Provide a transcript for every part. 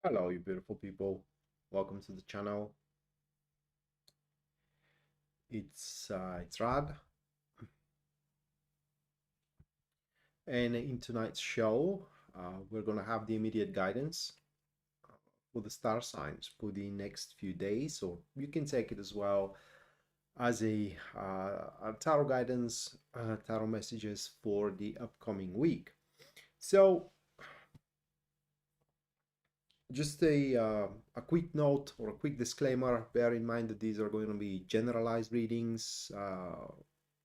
Hello, you beautiful people. Welcome to the channel. It's Rad, and in tonight's show, we're gonna have the immediate guidance for the star signs for the next few days, or you can take it as well as a tarot guidance, tarot messages for the upcoming week. So, just a quick note or a quick disclaimer. Bear in mind that these are going to be generalized readings.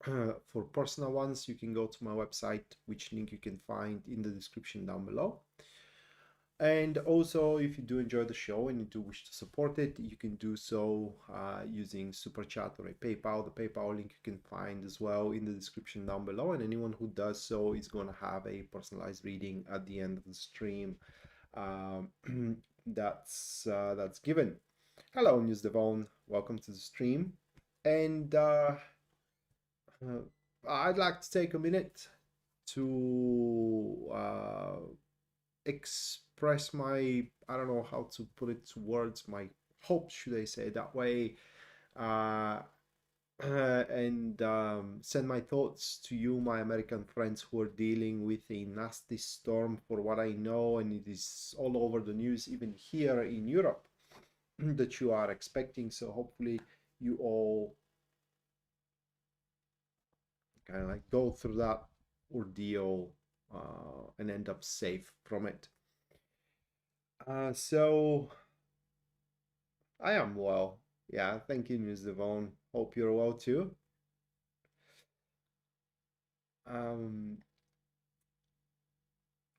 For personal ones, you can go to my website, which link you can find in the description down below. And also, if you do enjoy the show and you do wish to support it, you can do so using Super Chat or a PayPal. The PayPal link you can find as well in the description down below. And anyone who does so is going to have a personalized reading at the end of the stream. Um, that's given. Hello, News Devon. Welcome to the stream. And uh, I'd like to take a minute to express my, I don't know how to put it to words, my hopes, should I say that way, uh, and send my thoughts to you, my American friends who are dealing with a nasty storm for what I know, and it is all over the news, even here in Europe, that you are expecting. So hopefully you all kind of like go through that ordeal and end up safe from it. So I am well. Yeah, thank you, Ms. Devon. Hope you're well too. Um,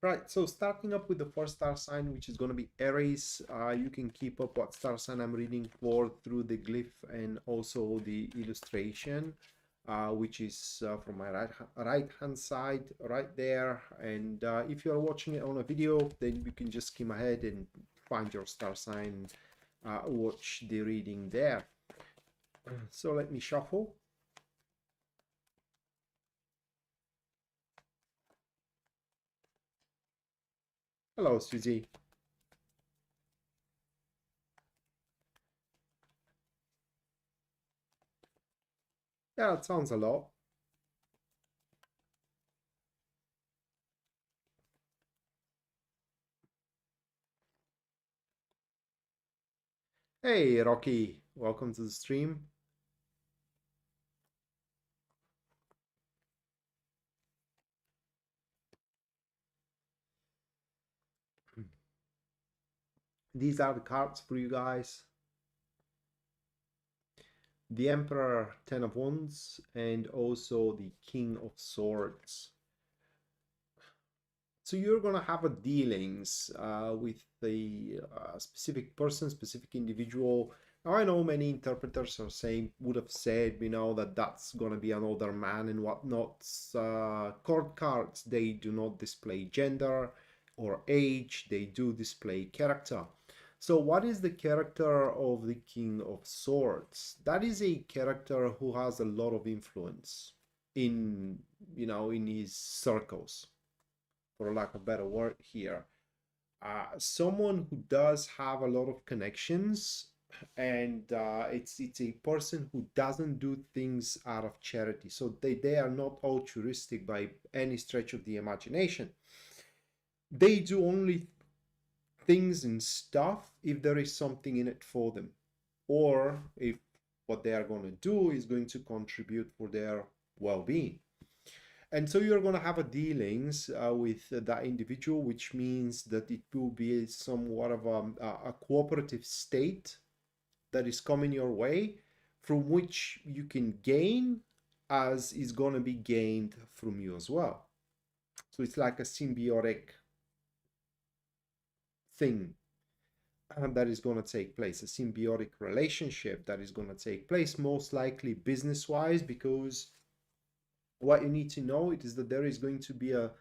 right, so starting up with the first star sign, which is going to be Aries, you can keep up what star sign I'm reading for through the glyph and also the illustration, which is from my right hand side right there. And if you're watching it on a video, then you can just skim ahead and find your star sign, watch the reading there. So let me shuffle. Hello, Susie. Yeah, that sounds a lot. Hey, Rocky. Welcome to the stream. These are the cards for you guys. The Emperor, Ten of Wands, and also the King of Swords. So you're gonna have a dealings with a specific person, specific individual. Now I know many interpreters are saying, would have said, that that's gonna be an older man and whatnot. Court cards, they do not display gender or age, they do display character. So what is the character of the King of Swords? That is a character who has a lot of influence in, in his circles, for lack of a better word here. Someone who does have a lot of connections, and it's a person who doesn't do things out of charity. So they are not altruistic by any stretch of the imagination. They do only things and stuff if there is something in it for them, or if what they are going to do is going to contribute for their well-being. And so you're going to have a dealings with that individual, which means that it will be somewhat of a cooperative state that is coming your way, from which you can gain as is going to be gained from you as well. So it's like a symbiotic thing that is going to take place, a symbiotic relationship that is going to take place, most likely business wise, because what you need to know it is that there is going to be a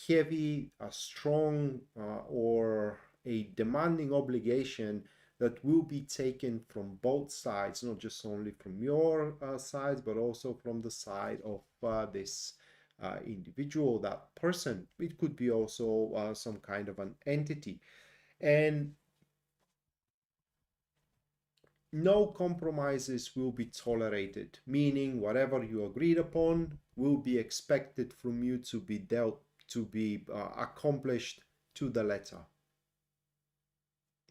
heavy, a strong, or a demanding obligation that will be taken from both sides, not just only from your side, but also from the side of this individual, that person. It could be also some kind of an entity. And no compromises will be tolerated, meaning whatever you agreed upon will be expected from you to be dealt, to be accomplished to the letter.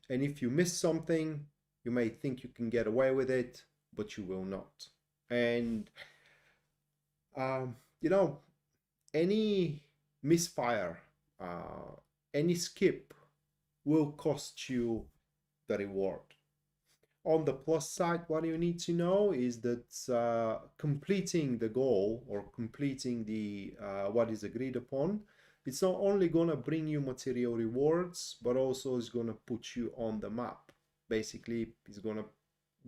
And if you miss something, you may think you can get away with it, but you will not. And you know, any misfire, uh, any skip will cost you the reward. On the plus side, what you need to know is that completing the goal or completing the what is agreed upon, it's not only gonna bring you material rewards, but also it's gonna put you on the map. Basically, it's gonna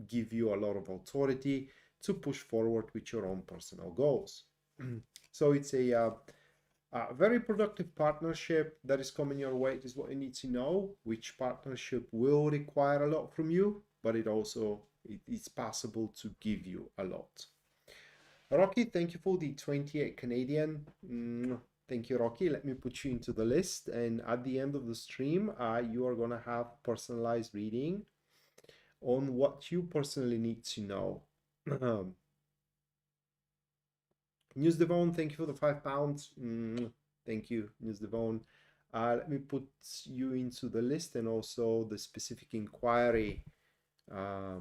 give you a lot of authority to push forward with your own personal goals. So it's a very productive partnership that is coming your way. Is what you need to know, which partnership will require a lot from you, but it's possible to give you a lot. Rocky, thank you for the 28 Canadian. Thank you, Rocky. Let me put you into the list, and at the end of the stream, you are gonna have personalized reading on what you personally need to know. News Devon, thank you for the £5. Thank you, News Devon. Let me put you into the list and also the specific inquiry. At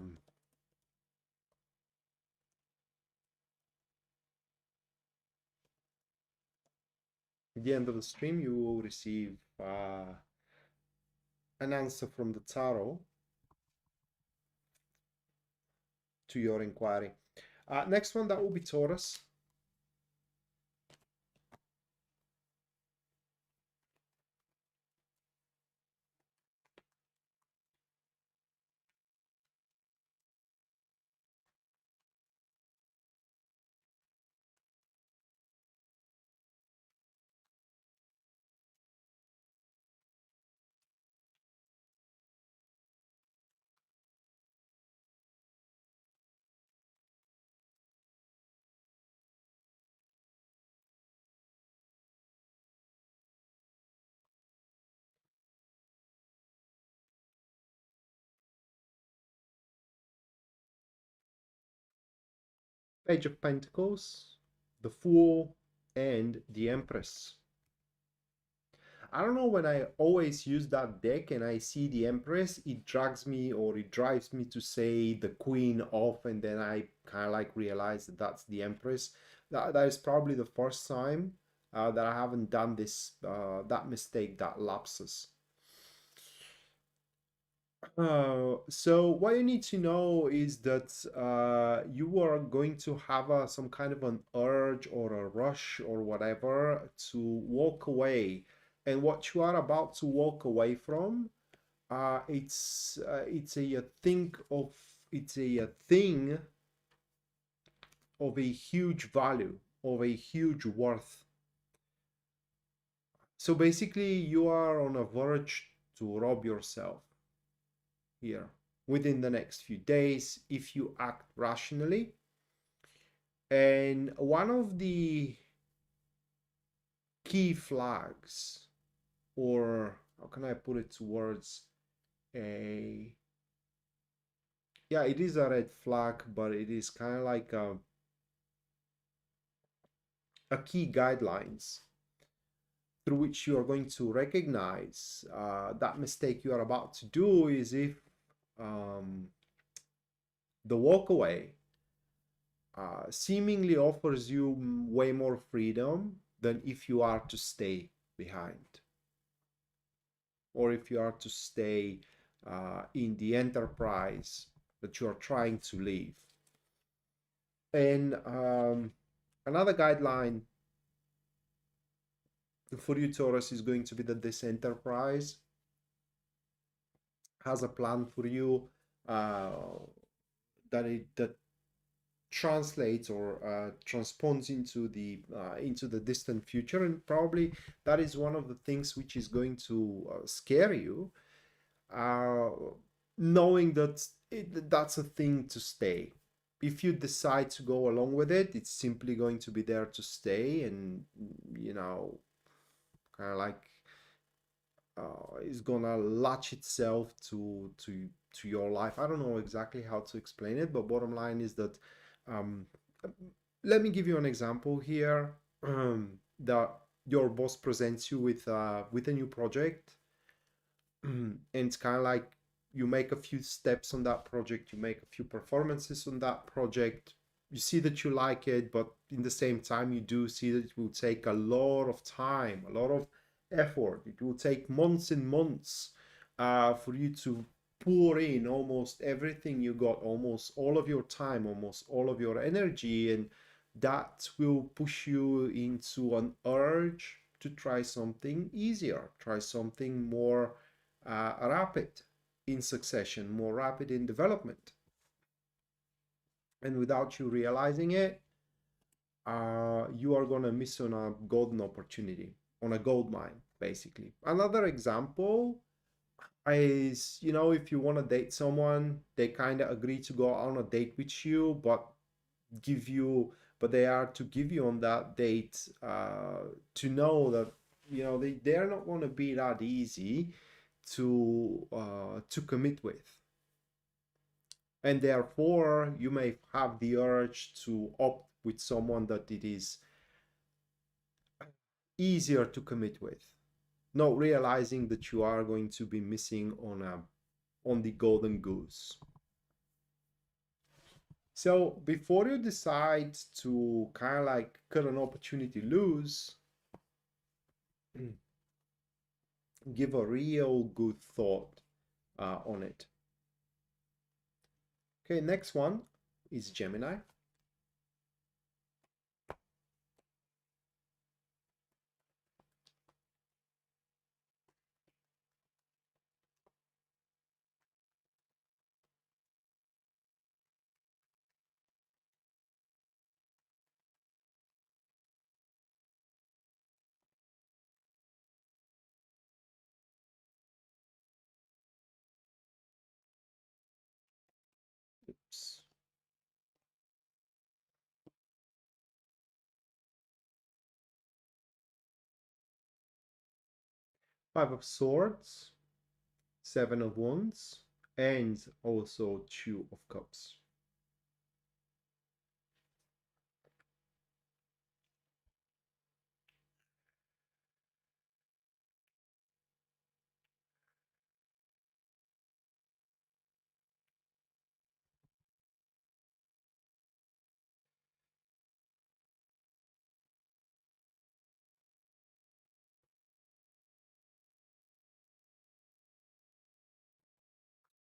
the end of the stream, you will receive an answer from the tarot to your inquiry. Next one, that will be Taurus. Page of Pentacles, the Fool, and the Empress. I don't know, when I always use that deck and I see the Empress, it drags me or it drives me to say the Queen of, and then I kind of like realize that that's the Empress. That is probably the first time that I haven't done this, that mistake, that lapses. So what you need to know is that you are going to have some kind of an urge or a rush or whatever to walk away. And what you are about to walk away from, it's a thing of it's a thing of a huge value, of a huge worth. So basically, you are on a verge to rob yourself here within the next few days if you act rationally. And one of the key flags, or how can I put it towards a, yeah, it is a red flag, but it is kind of like a key guidelines through which you are going to recognize that mistake you are about to do is if the walkaway seemingly offers you way more freedom than if you are to stay behind, or if you are to stay in the enterprise that you are trying to leave. And another guideline for you, Taurus, is going to be that this enterprise has a plan for you that translates or transpons into the distant future, and probably that is one of the things which is going to scare you, knowing that that's a thing to stay. If you decide to go along with it, it's simply going to be there to stay, and kind of like is gonna latch itself to your life. I don't know exactly how to explain it, but bottom line is that um, let me give you an example here. That your boss presents you with a new project, and it's kind of like you make a few steps on that project, you make a few performances on that project, you see that you like it, but in the same time you do see that it will take a lot of time, a lot of effort. It will take months and months for you to pour in almost everything you got, almost all of your time, almost all of your energy, and that will push you into an urge to try something easier, try something more rapid in succession, more rapid in development. And without you realizing it, you are going to miss on a golden opportunity, on a gold mine, basically. Another example is, if you want to date someone, they kind of agree to go on a date with you, give you, but they are to give you on that date to know that, they're not going to be that easy to commit with, and therefore you may have the urge to opt with someone that it is easier to commit with, not realizing that you are going to be missing on the golden goose. So before you decide to kind of like cut an opportunity loose, give a real good thought on it. Okay, next one is Gemini. Oops. Five of Swords, Seven of Wands, and also Two of Cups.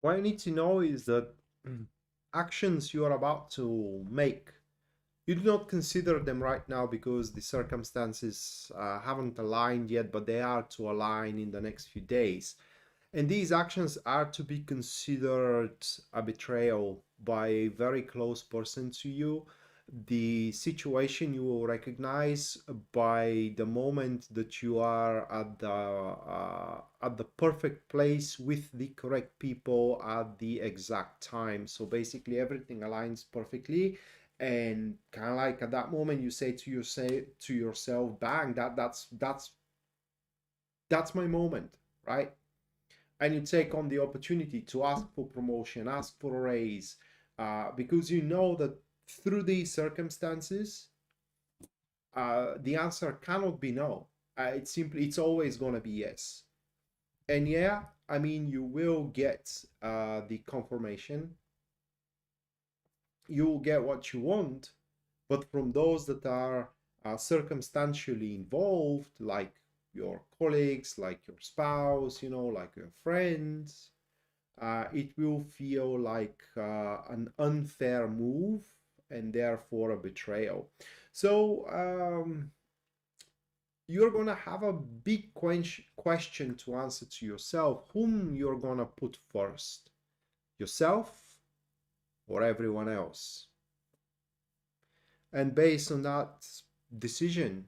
What you need to know is that actions you are about to make, you do not consider them right now because the circumstances haven't aligned yet, but they are to align in the next few days. And these actions are to be considered a betrayal by a very close person to you. The situation you will recognize by the moment that you are at the perfect place with the correct people at the exact time. So basically everything aligns perfectly, and kind of like at that moment you say to yourself, bang, that's my moment, right? And you take on the opportunity to ask for promotion, ask for a raise, because you know that through these circumstances, the answer cannot be no. It's always going to be yes. And yeah, I mean, you will get the confirmation, you will get what you want, but from those that are circumstantially involved, like your colleagues, like your spouse, like your friends, it will feel like an unfair move and therefore a betrayal. So you're going to have a big question to answer to yourself, whom you're going to put first, yourself or everyone else. And based on that decision,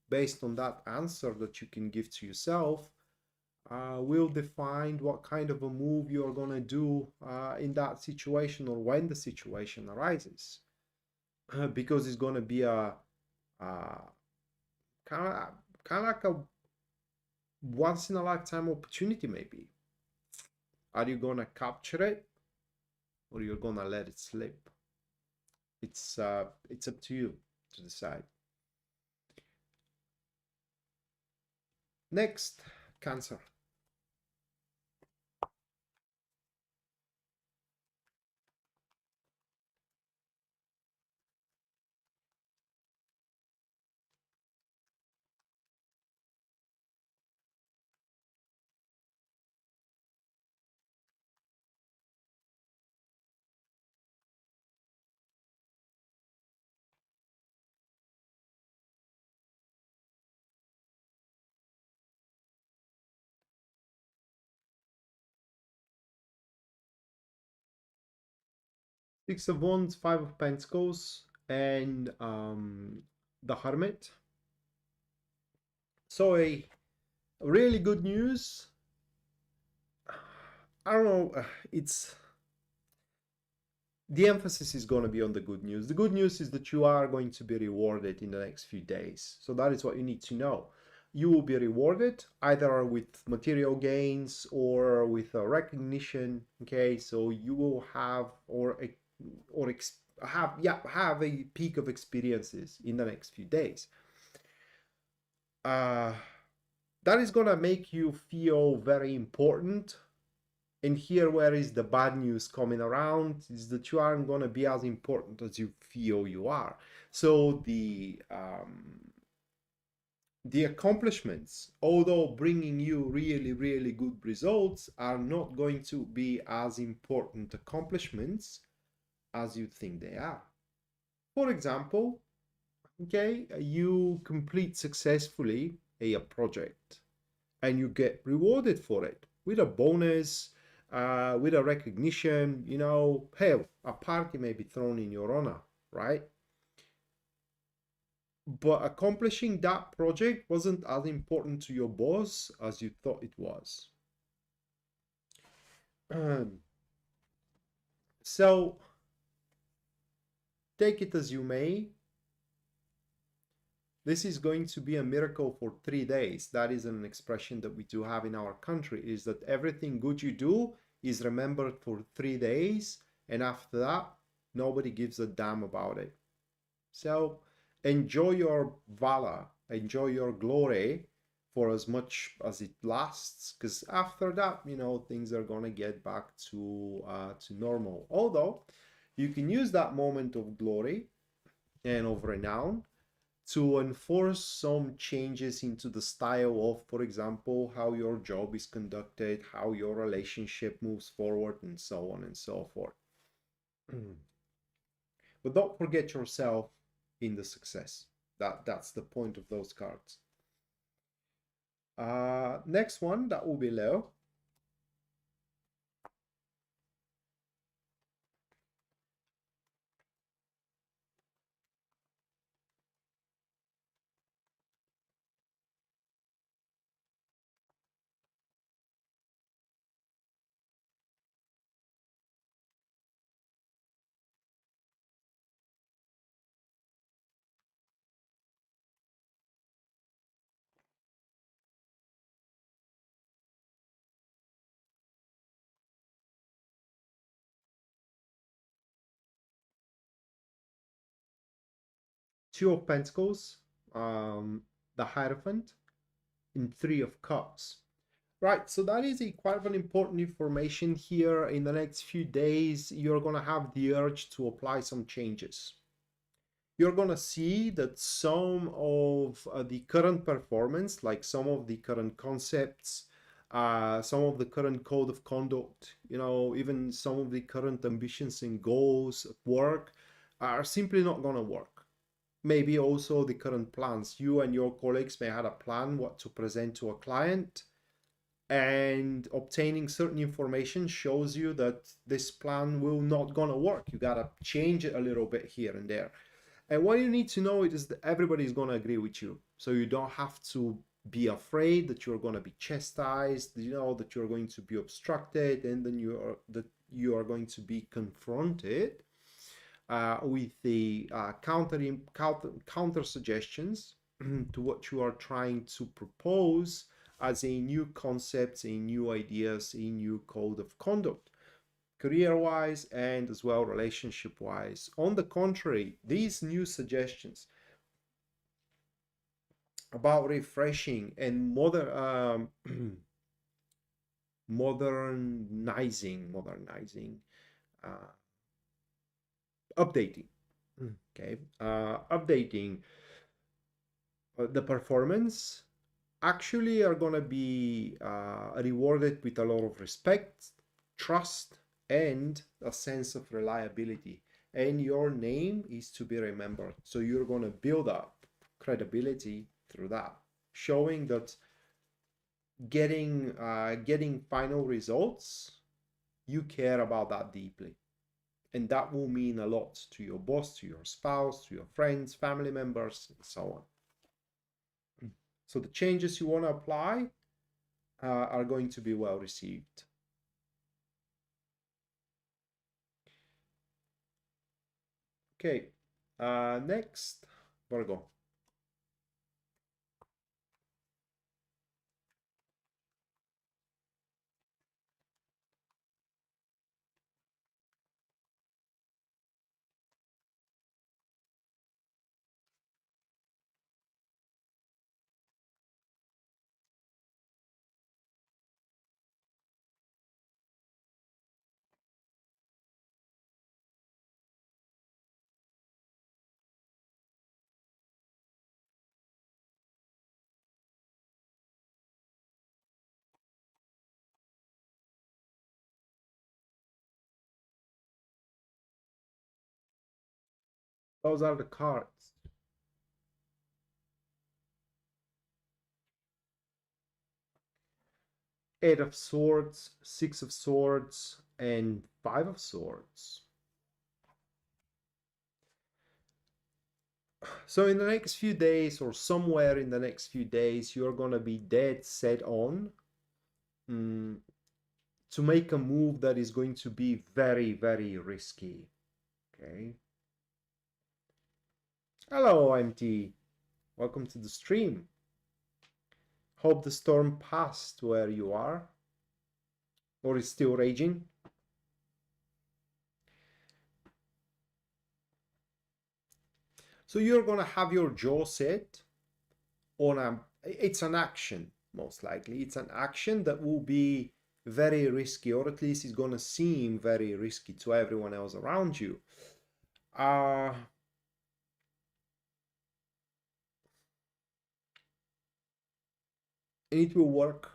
based on that answer that you can give to yourself, will define what kind of a move you're going to do in that situation or when the situation arises. Because it's going to be a kind of like a once in a lifetime opportunity, maybe. Are you gonna capture it, or you're gonna let it slip? It's up to you to decide. Next, Cancer. 6 of Wands, 5 of Pentacles, and the Hermit. So a really good news. I don't know. It's the emphasis is going to be on the good news. The good news is that you are going to be rewarded in the next few days. So that is what you need to know. You will be rewarded either with material gains or with a recognition. Okay, so you will have have a peak of experiences in the next few days. That is gonna make you feel very important. And here where is the bad news coming around is that you aren't going to be as important as you feel you are. So the accomplishments, although bringing you really, really good results, are not going to be as important accomplishments as you think they are. For example, okay, you complete successfully a project and you get rewarded for it with a bonus, with a recognition, hell, a party may be thrown in your honor, right? But accomplishing that project wasn't as important to your boss as you thought it was. So take it as you may. This is going to be a miracle for 3 days. That is an expression that we do have in our country, is that everything good you do is remembered for 3 days, and after that, nobody gives a damn about it. So enjoy your valor, enjoy your glory for as much as it lasts, because after that, things are gonna get back to normal. Although you can use that moment of glory and of renown to enforce some changes into the style of, for example, how your job is conducted, how your relationship moves forward, and so on and so forth. But don't forget yourself in the success. That's the point of those cards. Next one, that will be Leo. Two of Pentacles, the Hierophant, and Three of Cups. Right, so that is quite an important information here. In the next few days, you're going to have the urge to apply some changes. You're going to see that some of the current performance, like some of the current concepts, some of the current code of conduct, even some of the current ambitions and goals at work are simply not going to work. Maybe also the current plans. You and your colleagues may have a plan what to present to a client, and obtaining certain information shows you that this plan will not gonna work. You gotta change it a little bit here and there. And what you need to know is that everybody is gonna agree with you. So you don't have to be afraid that you're gonna be chastised, that you're going to be obstructed, and then you are going to be confronted with the counter suggestions to what you are trying to propose as a new concept, a new ideas, a new code of conduct, career-wise and as well relationship-wise. On the contrary, these new suggestions about refreshing and modernizing, uh, updating, okay, updating the performance actually are going to be rewarded with a lot of respect, trust, and a sense of reliability. And your name is to be remembered. So you're going to build up credibility through that, showing that getting final results, you care about that deeply. And that will mean a lot to your boss, to your spouse, to your friends, family members, and so on. So the changes you want to apply are going to be well received. Okay, next, Virgo. Those are the cards. Eight of Swords, Six of Swords, and Five of Swords. So in the next few days, or somewhere in the next few days, you're gonna be dead set on mm, to make a move that is going to be very, very risky. Okay. Hello, MT. Welcome to the stream. Hope the storm passed where you are, or is still raging. So you're gonna have your jaw set on it's an action, most likely. It's an action that will be very risky, or at least is gonna seem very risky to everyone else around you. Uh, and it will work.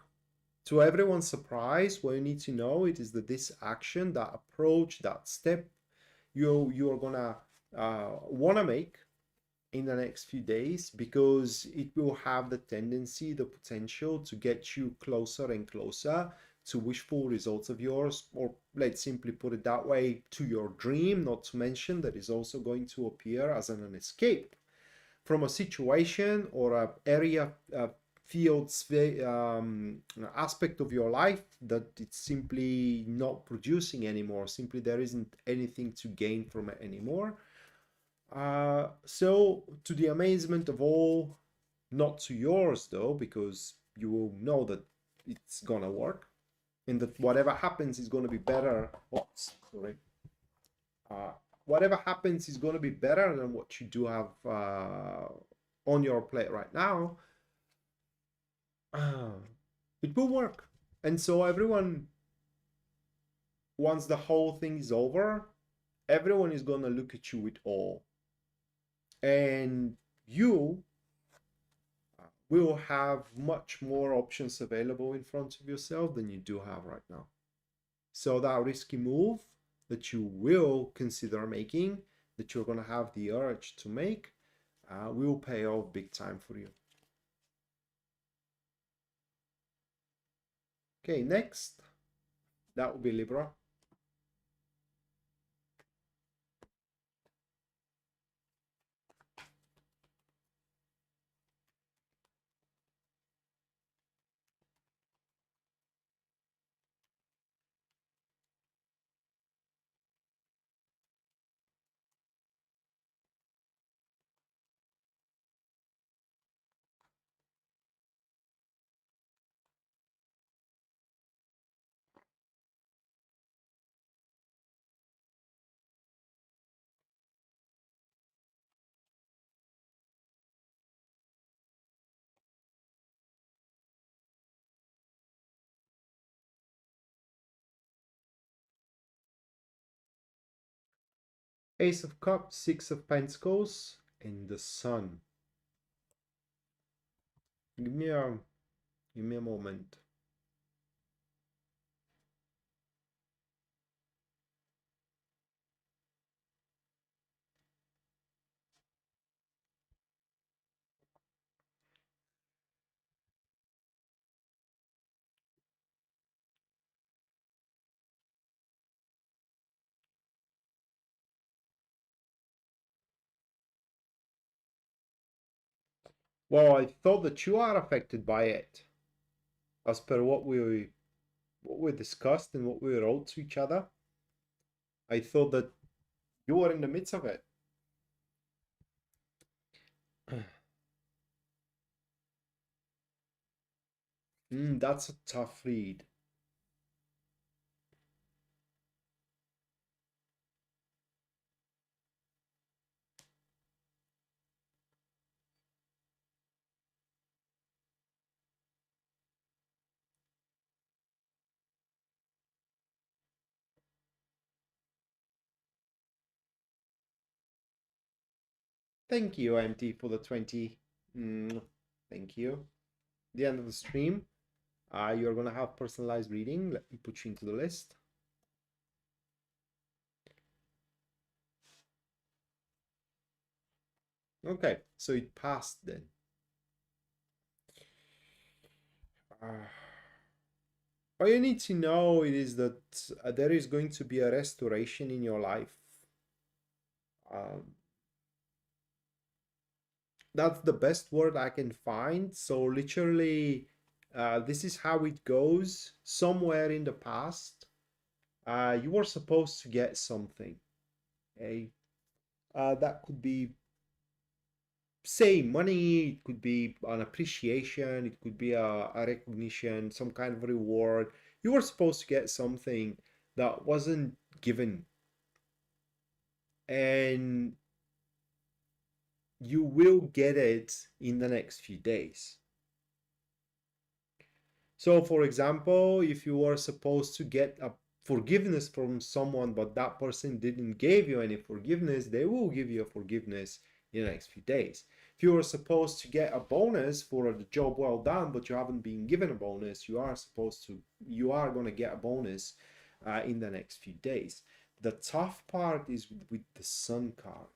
To everyone's surprise, what you need to know it is that this action, that approach, that step you're gonna wanna make in the next few days, because it will have the tendency, the potential to get you closer and closer to wishful results of yours, or let's simply put it that way, to your dream, not to mention that is also going to appear as an escape from a situation or a area, field, aspect of your life that it's simply not producing anymore. Simply there isn't anything to gain from it anymore. So to the amazement of all, not to yours though, because you will know that it's gonna work and that whatever happens is gonna be better. Oops, sorry. Uh, Whatever happens is gonna be better than what you do have on your plate right now. It will work. And so everyone, once the whole thing is over, everyone is gonna look at you with awe. And you will have much more options available in front of yourself than you do have right now. So that risky move that you will consider making, that you're going to have the urge to make, will pay off big time for you. Okay, next, that will be Libra. Ace of Cups, Six of Pentacles, and the Sun. Give me a moment. Well, I thought that you are affected by it, as per what we discussed and what we wrote to each other. I thought that you were in the midst of it. That's a tough read. Thank you, MT, for the 20. Thank you. The end of the stream. You're gonna have personalized reading. Let me put you into the list. Okay, so it passed then. All you need to know is that there is going to be a restoration in your life. Um, that's the best word I can find. So literally, this is how it goes. Somewhere in the past, you were supposed to get something. Okay, that could be, say, money. It could be an appreciation. It could be a recognition, some kind of reward. You were supposed to get something that wasn't given, and you will get it in the next few days. So, for example, if you were supposed to get a forgiveness from someone, but that person didn't give you any forgiveness, they will give you a forgiveness in the next few days. If you were supposed to get a bonus for the job well done, but you haven't been given a bonus, you are going to get a bonus in the next few days. The tough part is with the Sun card.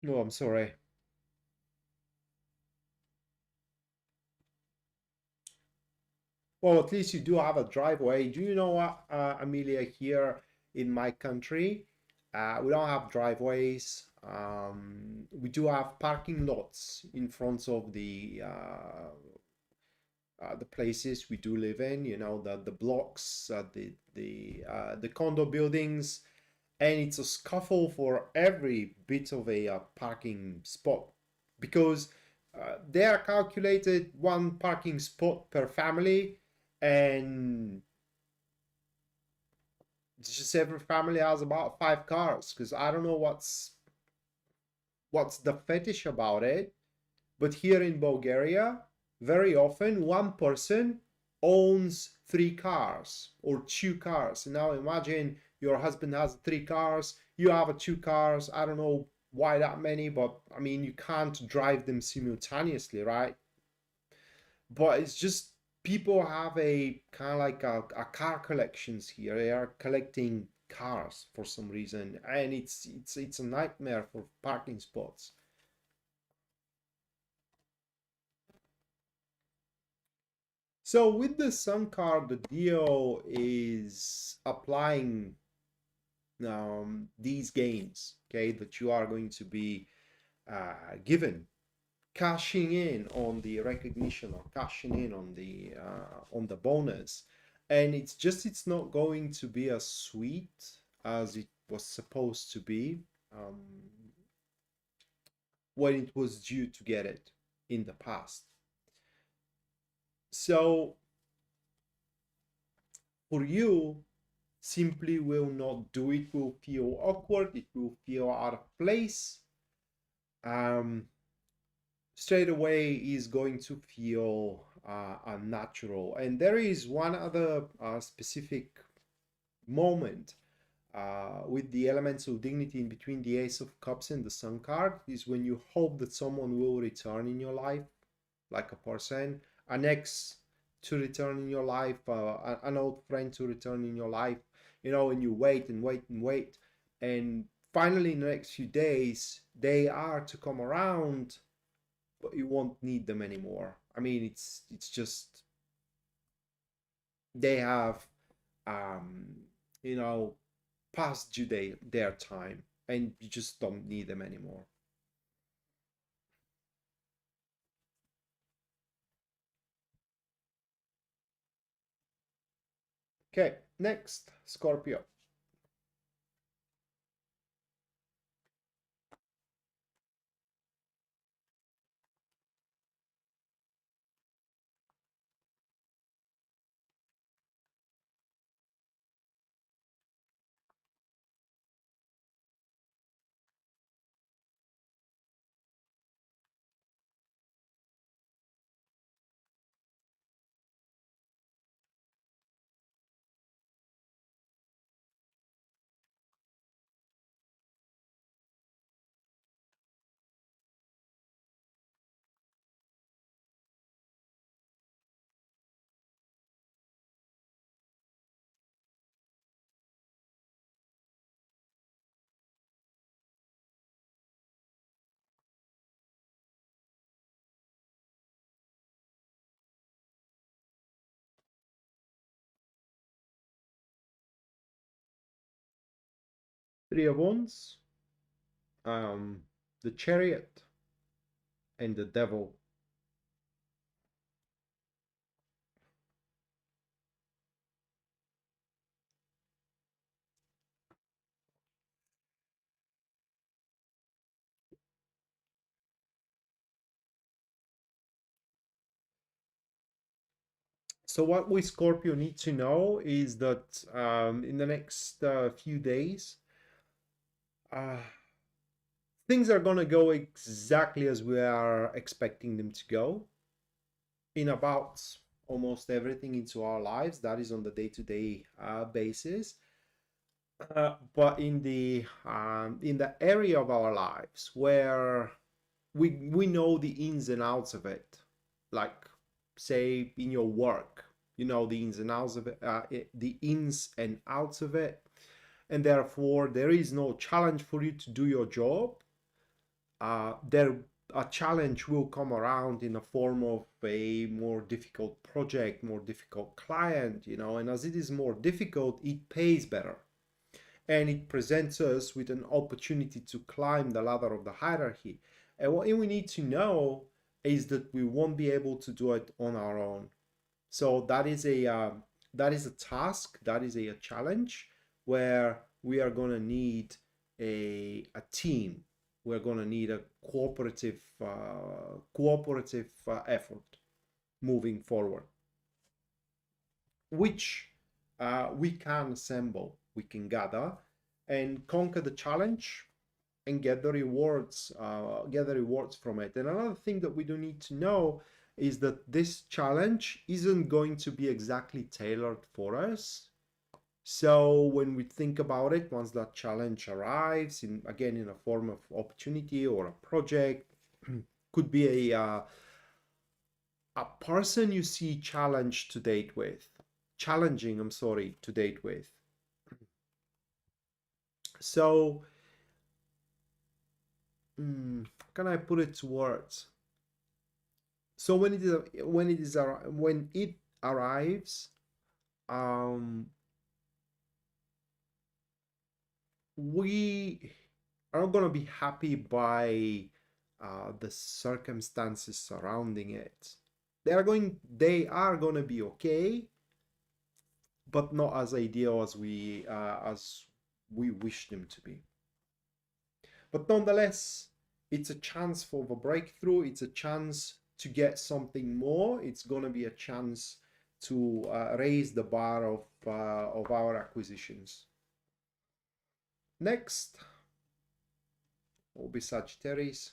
No, I'm sorry. Well, at least you do have a driveway. Do you know what, Amelia, here in my country, we don't have driveways. We do have parking lots in front of the places we do live in. You know, the blocks, the condo buildings, and it's a scuffle for every bit of a parking spot because they are calculated one parking spot per family, and just every family has about 5 cars. Because I don't know what's the fetish about it, but here in Bulgaria, very often one person owns 3 cars or 2 cars. Now imagine your husband has 3 cars, you have 2 cars. I don't know why that many, but I mean, you can't drive them simultaneously, right? But it's just people have a kind of like a car collections here. They are collecting cars for some reason, and it's a nightmare for parking spots. So with the Sun card, the deal is applying these gains, okay, that you are going to be given, cashing in on the recognition or cashing in on the bonus, and it's not going to be as sweet as it was supposed to be um, when it was due to get it in the past. So for you, simply will not do it, will feel awkward, it will feel out of place. Um, Straight away is going to feel unnatural. And there is one other specific moment with the elements of dignity in between the Ace of Cups and the Sun card is when you hope that someone will return in your life, like a person, an ex to return in your life, an old friend to return in your life, and you wait and wait and wait. And finally, in the next few days, they are to come around, but you won't need them anymore. I mean, it's just they have um, you know past due their time, and you just don't need them anymore. Okay, next, Scorpio. 3 of Wands, the Chariot, and the Devil. So what we Scorpio need to know is that in the next few days, uh, things are going to go exactly as we are expecting them to go in about almost everything into our lives. That is on the day-to-day basis. But in the area of our lives where we know the ins and outs of it, like say in your work, you know the ins and outs of it, the ins and outs of it, and therefore there is no challenge for you to do your job. There a challenge will come around in the form of a more difficult project, more difficult client, and as it is more difficult, it pays better, and it presents us with an opportunity to climb the ladder of the hierarchy. And what we need to know is that we won't be able to do it on our own. So that is a task, that is a challenge where we are going to need a team. We're going to need a cooperative effort moving forward, which we can assemble, we can gather and conquer the challenge and get the rewards from it. And another thing that we do need to know is that this challenge isn't going to be exactly tailored for us. So when we think about it, once that challenge arrives, in a form of opportunity or a project, could be a person you see challenging, I'm sorry, to date with. So, can I put it to words? So when it arrives, um, we are gonna be happy by the circumstances surrounding it. They are gonna be okay, but not as ideal as we wish them to be. But nonetheless, it's a chance for a breakthrough. It's a chance to get something more. It's going to be a chance to raise the bar of our acquisitions. Next will be Sagittarius.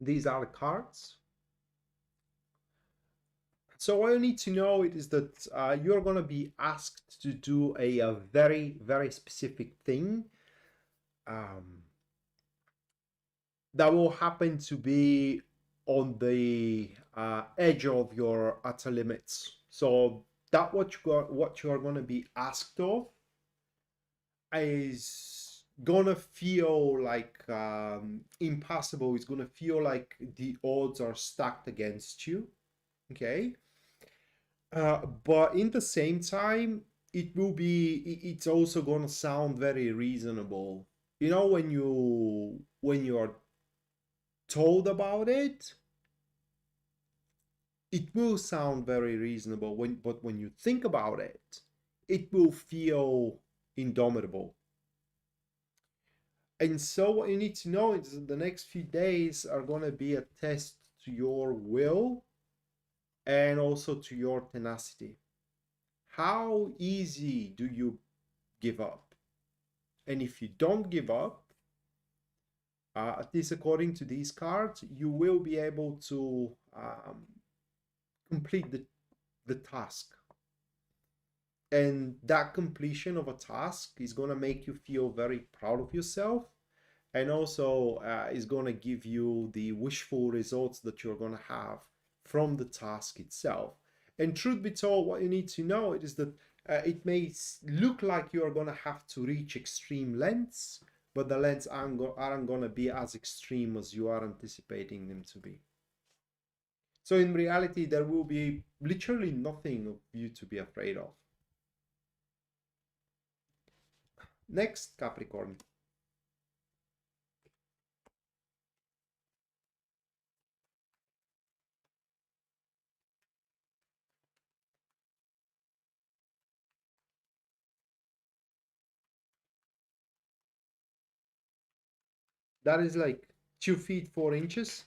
These are the cards. So what you need to know is that you're going to be asked to do a very, very specific thing um, that will happen to be on the edge of your utter limits. So that what you are going to be asked of is gonna feel like impossible. It's gonna feel like the odds are stacked against you. Okay, but in the same time, it's also gonna sound very reasonable. You know, when you are told about it, it will sound very reasonable. But when you think about it, it will feel indomitable. And so what you need to know is that the next few days are going to be a test to your will and also to your tenacity. How easy do you give up? And if you don't give up, at least according to these cards, you will be able to complete the task. And that completion of a task is going to make you feel very proud of yourself, and also is going to give you the wishful results that you're going to have from the task itself. And truth be told, what you need to know is that it may look like you're going to have to reach extreme lengths, but the lengths aren't going to be as extreme as you are anticipating them to be. So in reality, there will be literally nothing of you to be afraid of. Next, Capricorn. That is like 2 feet 4 inches.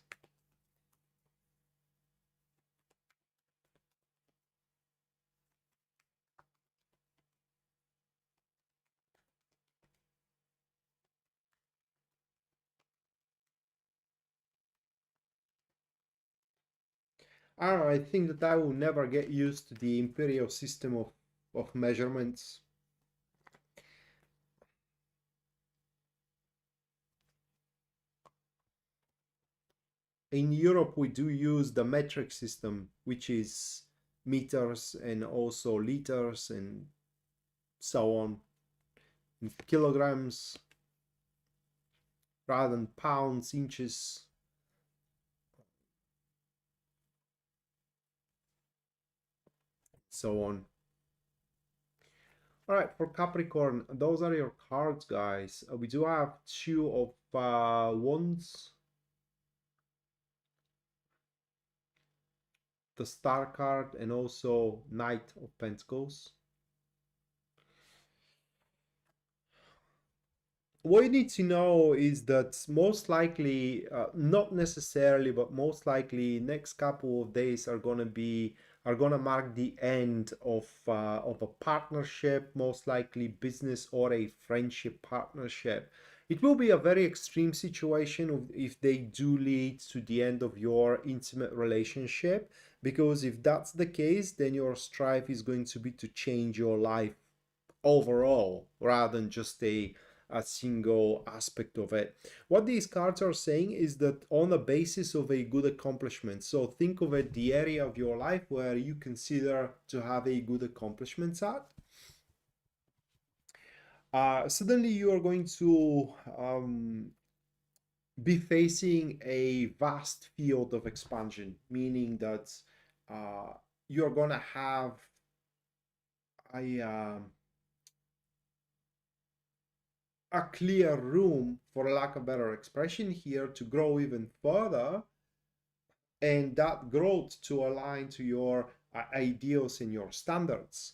I don't know, I think that I will never get used to the imperial system of measurements. In Europe, we do use the metric system, which is meters and also liters and so on, in kilograms rather than pounds, inches, so on. All right, for Capricorn, those are your cards, guys. We do have two of wands, the star card, and also Knight of Pentacles. What you need to know is that most likely, not necessarily, but most likely, next couple of days are gonna mark the end of a partnership, most likely business or a friendship partnership. It will be a very extreme situation if they do lead to the end of your intimate relationship, because if that's the case, then your strive is going to be to change your life overall rather than just a single aspect of it. What these cards are saying is that on the basis of a good accomplishment, so think of it the area of your life where you consider to have a good accomplishments at, suddenly you are going to be facing a vast field of expansion, meaning that you're going to have a, a clear room, for lack of better expression here, to grow even further, and that growth to align to your ideals and your standards.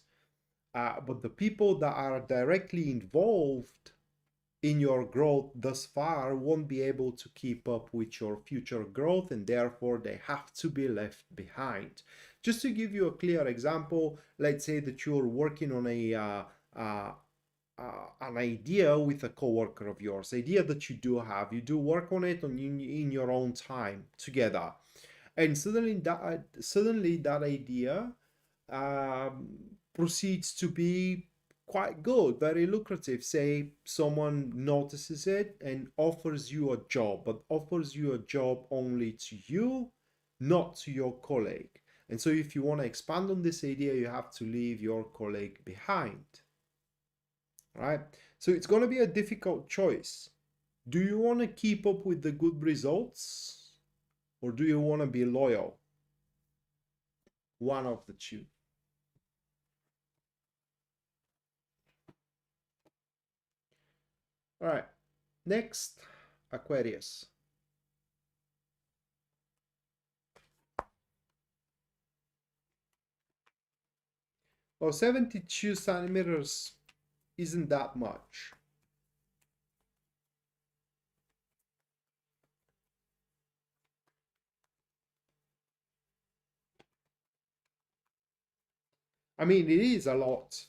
But the people that are directly involved in your growth thus far won't be able to keep up with your future growth, and therefore they have to be left behind. Just to give you a clear example, let's say that you're working on an idea with a coworker of yours, idea that you do have, you do work on it in your own time together, and suddenly that idea proceeds to be quite good, very lucrative. Say someone notices it and offers you a job, but offers you a job only to you, not to your colleague. And so if you want to expand on this idea, you have to leave your colleague behind, right? So it's going to be a difficult choice. Do you want to keep up with the good results, or do you want to be loyal? One of the two. All right, next, Aquarius. Well, 72 centimeters isn't that much. I mean, it is a lot,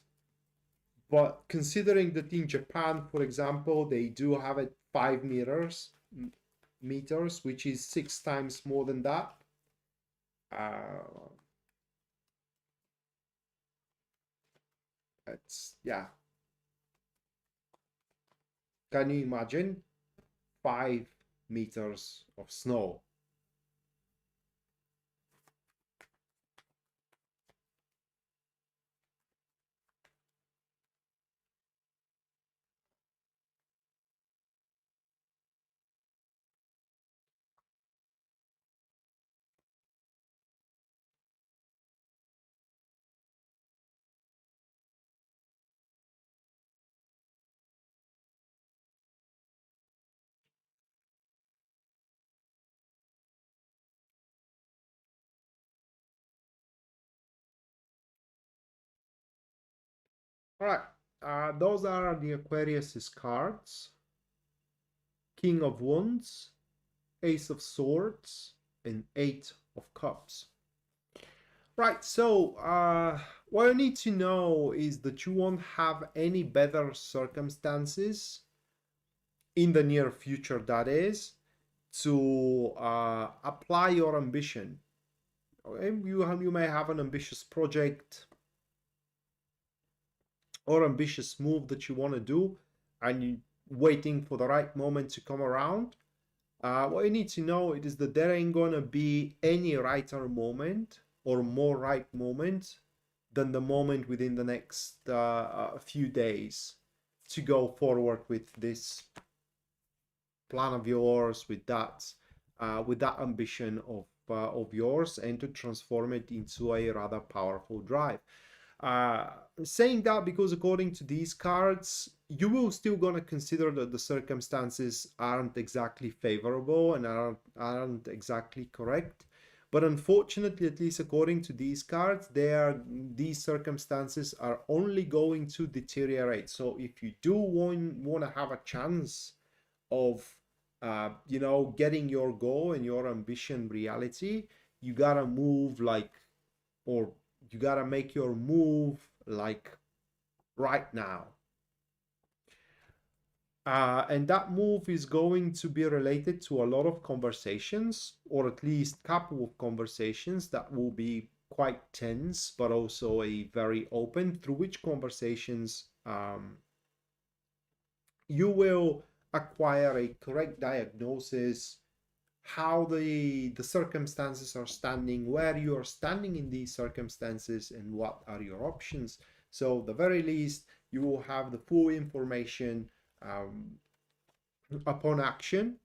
but considering that in Japan, for example, they do have it 5 meters, which is 6 times more than that. It's, yeah. Can you imagine 5 meters of snow? All right, those are the Aquarius's cards: King of Wands, Ace of Swords, and Eight of Cups. Right, so what you need to know is that you won't have any better circumstances in the near future, that is, to apply your ambition. Okay? You may have an ambitious project or ambitious move that you want to do, and you're waiting for the right moment to come around. What you need to know is that there ain't gonna be any righter moment or more right moment than the moment within the next few days to go forward with this plan of yours, with that ambition of yours, and to transform it into a rather powerful drive. Uh, Saying that because according to these cards, you will still gonna consider that the circumstances aren't exactly favorable and aren't exactly correct. But unfortunately, at least according to these cards, these circumstances are only going to deteriorate. So if you do want to have a chance of getting your goal and your ambition reality, you gotta move like, or you gotta make your move like right now. And that move is going to be related to a lot of conversations, or at least couple of conversations that will be quite tense, but also a very open, through which conversations you will acquire a correct diagnosis, how the circumstances are standing, where you are standing in these circumstances, and what are your options. So the very least, you will have the full information upon action,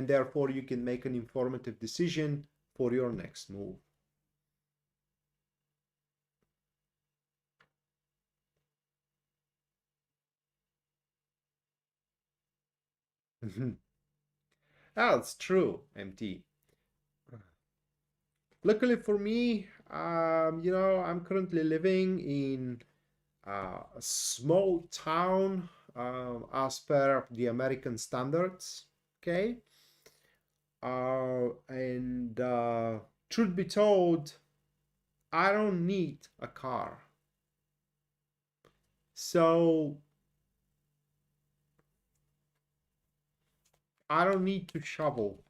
and therefore you can make an informative decision for your next move. That's true, MT. Luckily for me, I'm currently living in a small town as per the American standards. Okay. And truth be told, I don't need a car. So I don't need to shovel.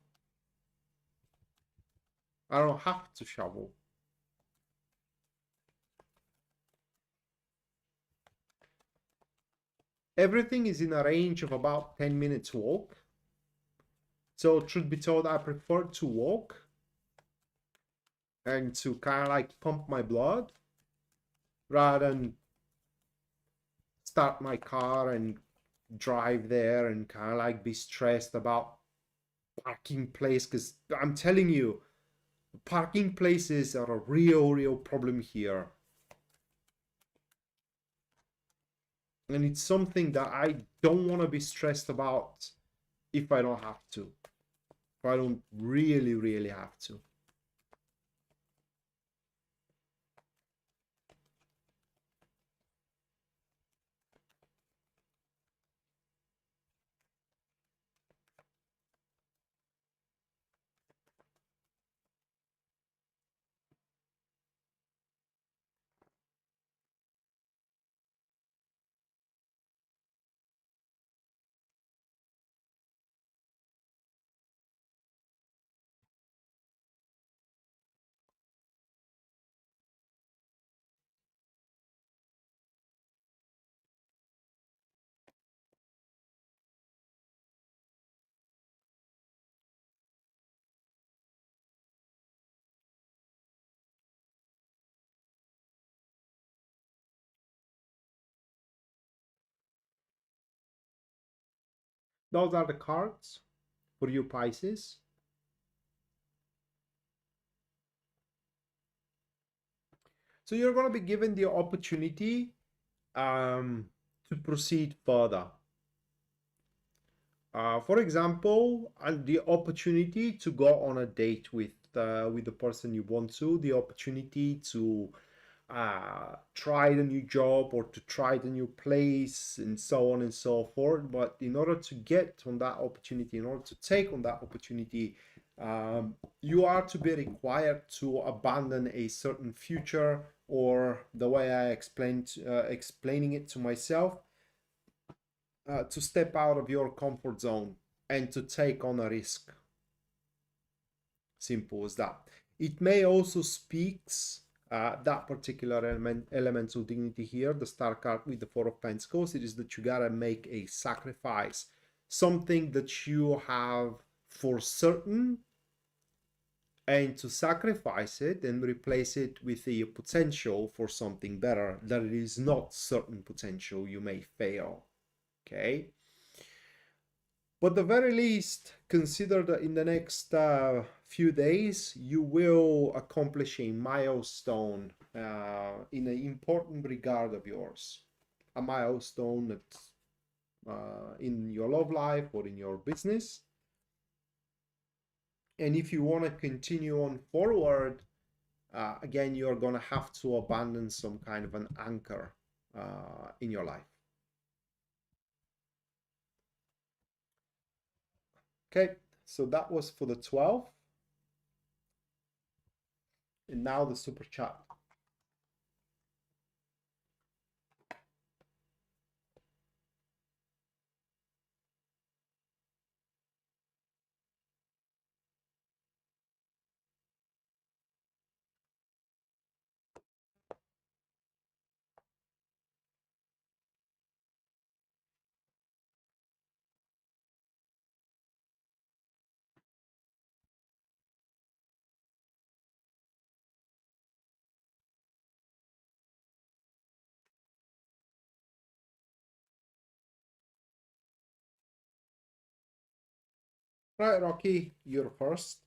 I don't have to shovel. Everything is in a range of about 10 minutes walk. So truth be told, I prefer to walk and to kind of like pump my blood rather than start my car and drive there and kind of like be stressed about parking place, because I'm telling you, parking places are a real problem here, and it's something that I don't want to be stressed about if I don't have to, if I don't really have to. Those are the cards for you Pisces. So you're going to be given the opportunity to proceed further. For example, the opportunity to go on a date with the person you want to, the opportunity to try the new job or to try the new place, and so on and so forth. But in order to get on that opportunity, in order to take on that opportunity, you are to be required to abandon a certain future, or the way I explained, explaining it to myself, to step out of your comfort zone and to take on a risk. Simple as that. It may also speaks that particular elemental dignity here, the star card with the Four of Pentacles. It is that you gotta make a sacrifice, something that you have for certain, and to sacrifice it and replace it with a potential for something better that it is not certain potential. You may fail. Okay. But the very least, consider that in the next few days, you will accomplish a milestone in an important regard of yours. A milestone that in your love life or in your business. And if you want to continue on forward, again, you're going to have to abandon some kind of an anchor in your life. Okay, so that was for the 12th. And now the super chat. Right, Rocky, you're first.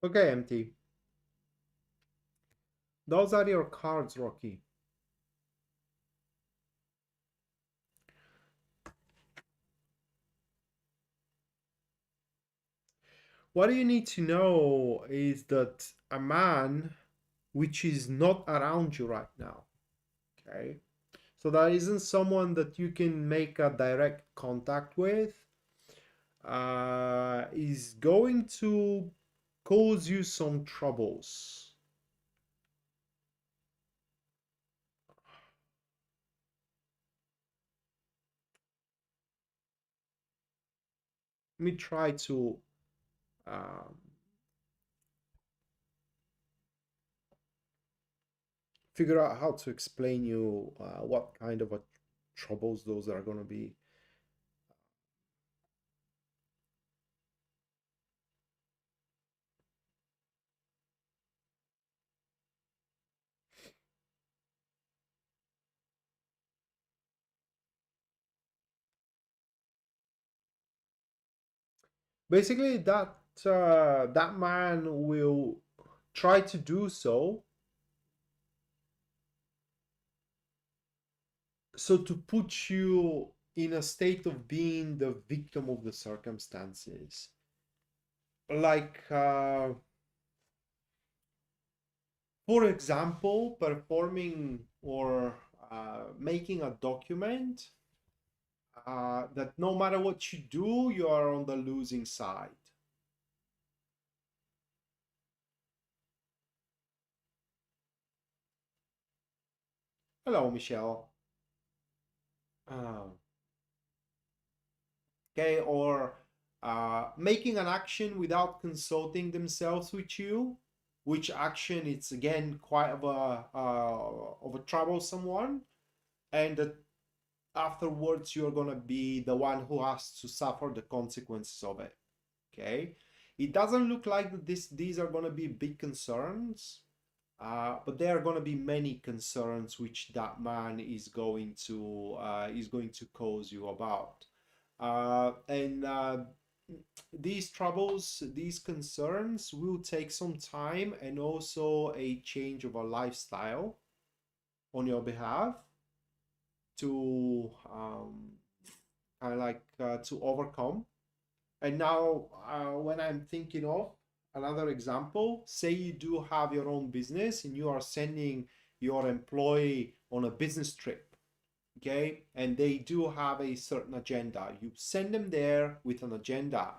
Okay, MT. Those are your cards, Rocky. What you need to know is that a man which is not around you right now, okay? So that isn't someone that you can make a direct contact with, is going to cause you some troubles. Let me try to um, figure out how to explain you what kind of a troubles those are going to be. Basically, that man will try to do so, so to put you in a state of being the victim of the circumstances. Like, for example, performing or making a document that no matter what you do, you are on the losing side. Hello, Michelle. Uh, okay, or making an action without consulting themselves with you, which action it's again quite of a troublesome one, and that afterwards you're gonna be the one who has to suffer the consequences of it. Okay, it doesn't look like these are gonna be big concerns. But there are going to be many concerns which that man is going to cause you about, and these troubles, these concerns will take some time and also a change of a lifestyle on your behalf to kind of like to overcome. And now, when I'm thinking of another example, say you do have your own business and you are sending your employee on a business trip. okay? And they do have a certain agenda. You send them there with an agenda.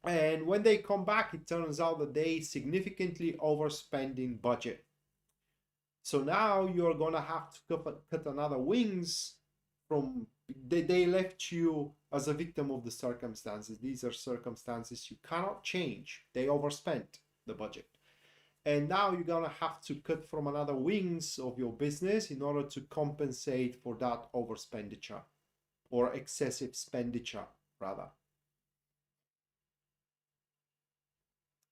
And when they come back, it turns out that they significantly overspend in budget. So now you're gonna have to cut another wings from they left you as a victim of the circumstances. These are circumstances you cannot change. They overspent the budget. And now you're gonna have to cut from another wings of your business in order to compensate for that overspenditure or excessive expenditure rather.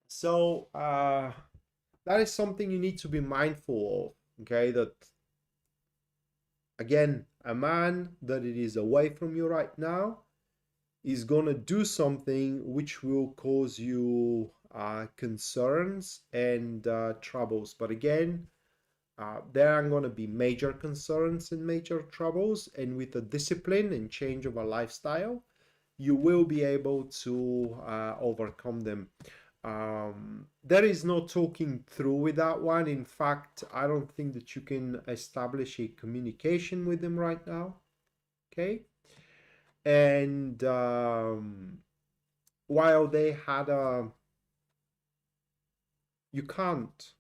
So that is something you need to be mindful of. Okay, that again, a man that it is away from you right now is gonna do something which will cause you concerns and troubles. But again, there are going to be major concerns and major troubles, and with the discipline and change of a lifestyle, you will be able to overcome them. There is no talking through with that one. In fact, I don't think that you can establish a communication with them right now. Okay. And while they had a, you can't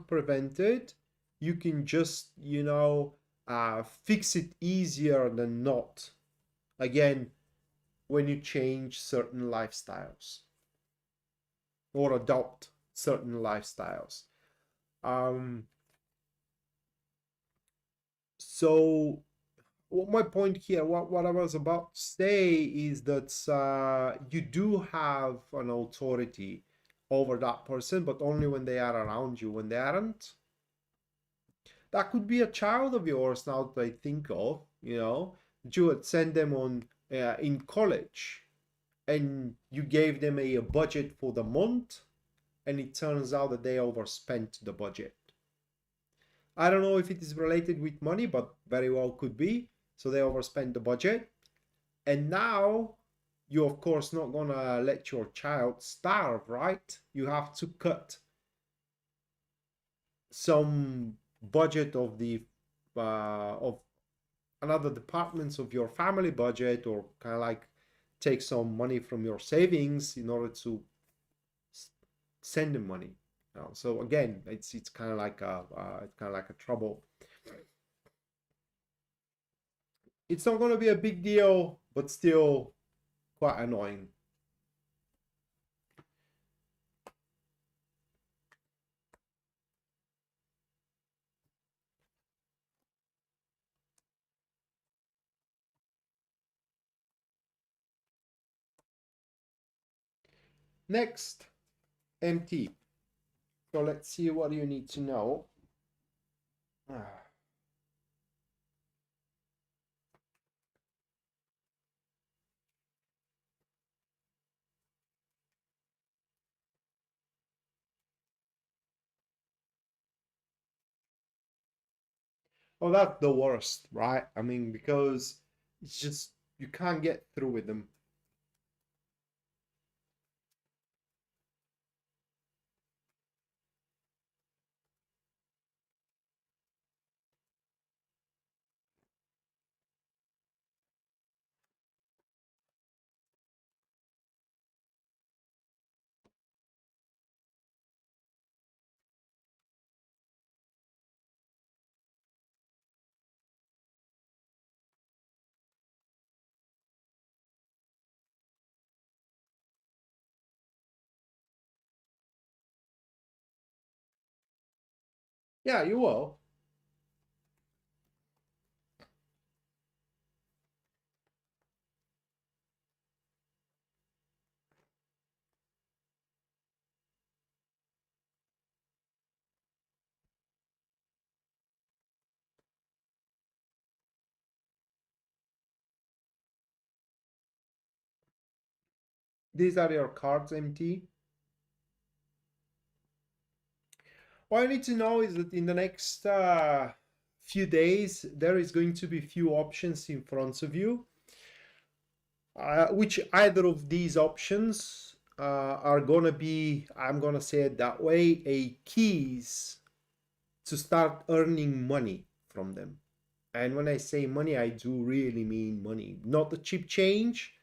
prevent it. You can just, fix it easier than not. Again, when you change certain lifestyles or adopt certain lifestyles. So my point here, what I was about to say is that you do have an authority over that person, but only when they are around you. When they aren't, that could be a child of yours now that I think of, that you would send them on in college and you gave them a budget for the month and it turns out that they overspent the budget. I don't know if it is related with money, but very well could be. So they overspent the budget. And now you're of course not gonna let your child starve, right? You have to cut some budget of the of another departments of your family budget, or kind of like take some money from your savings in order to send them money. So again, it's kind of like a trouble. It's not going to be a big deal, but still quite annoying. Next, MT. So let's see what you need to know. Oh, that's the worst, right? I mean, because it's just, you can't get through with them. Yeah, you will. These are your cards, MT. What I need to know is that in the next few days, there is going to be few options in front of you. Which either of these options are gonna be, I'm gonna say it that way, a keys to start earning money from them. And when I say money, I do really mean money, not the cheap change,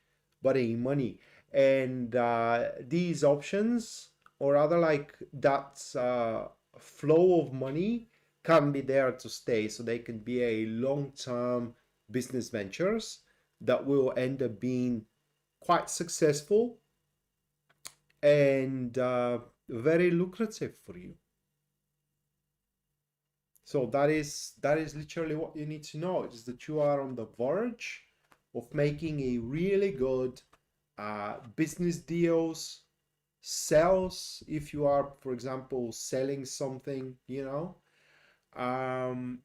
but a money. And these options, or rather like that flow of money, can be there to stay. So they can be a long-term business ventures that will end up being quite successful and very lucrative for you. So that is literally what you need to know, is that you are on the verge of making a really good business deals, sales, if you are, for example, selling something, and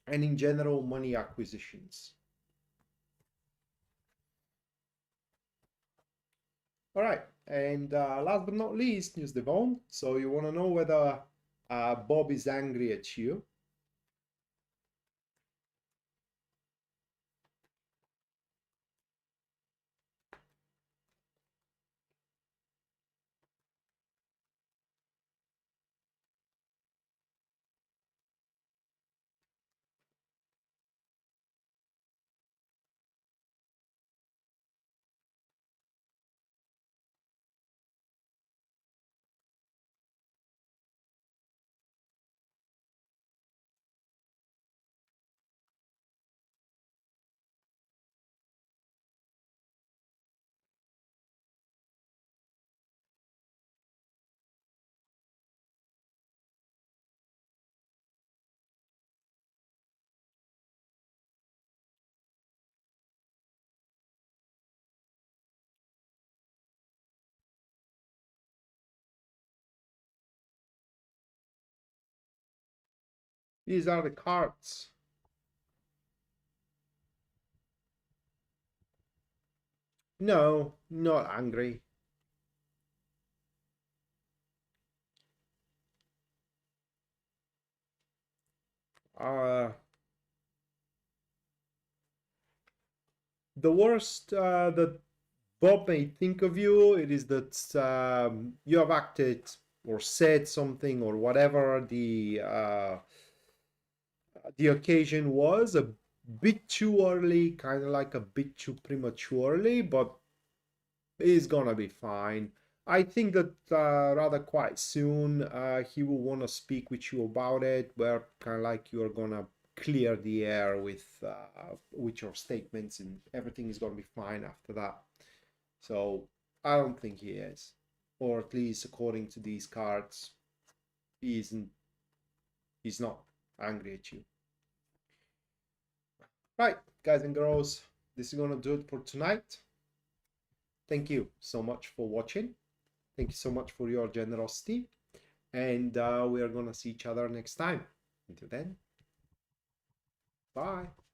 in general, money acquisitions. All right, and last but not least, News Devon. So you want to know whether Bob is angry at you. These are the cards. No, not angry. Uh, the worst that Bob may think of you, it is that you have acted or said something or whatever the occasion was, a bit too early, kind of like a bit too prematurely, but it's gonna be fine. I think that rather quite soon he will want to speak with you about it, where kind of like you're gonna clear the air with your statements, and everything is gonna be fine after that. So I don't think he is, or at least according to these cards, he isn't. He's not angry at you. Right, guys and girls, this is gonna do it for tonight. Thank you so much for watching. Thank you so much for your generosity. And we are going to see each other next time. Until then, bye.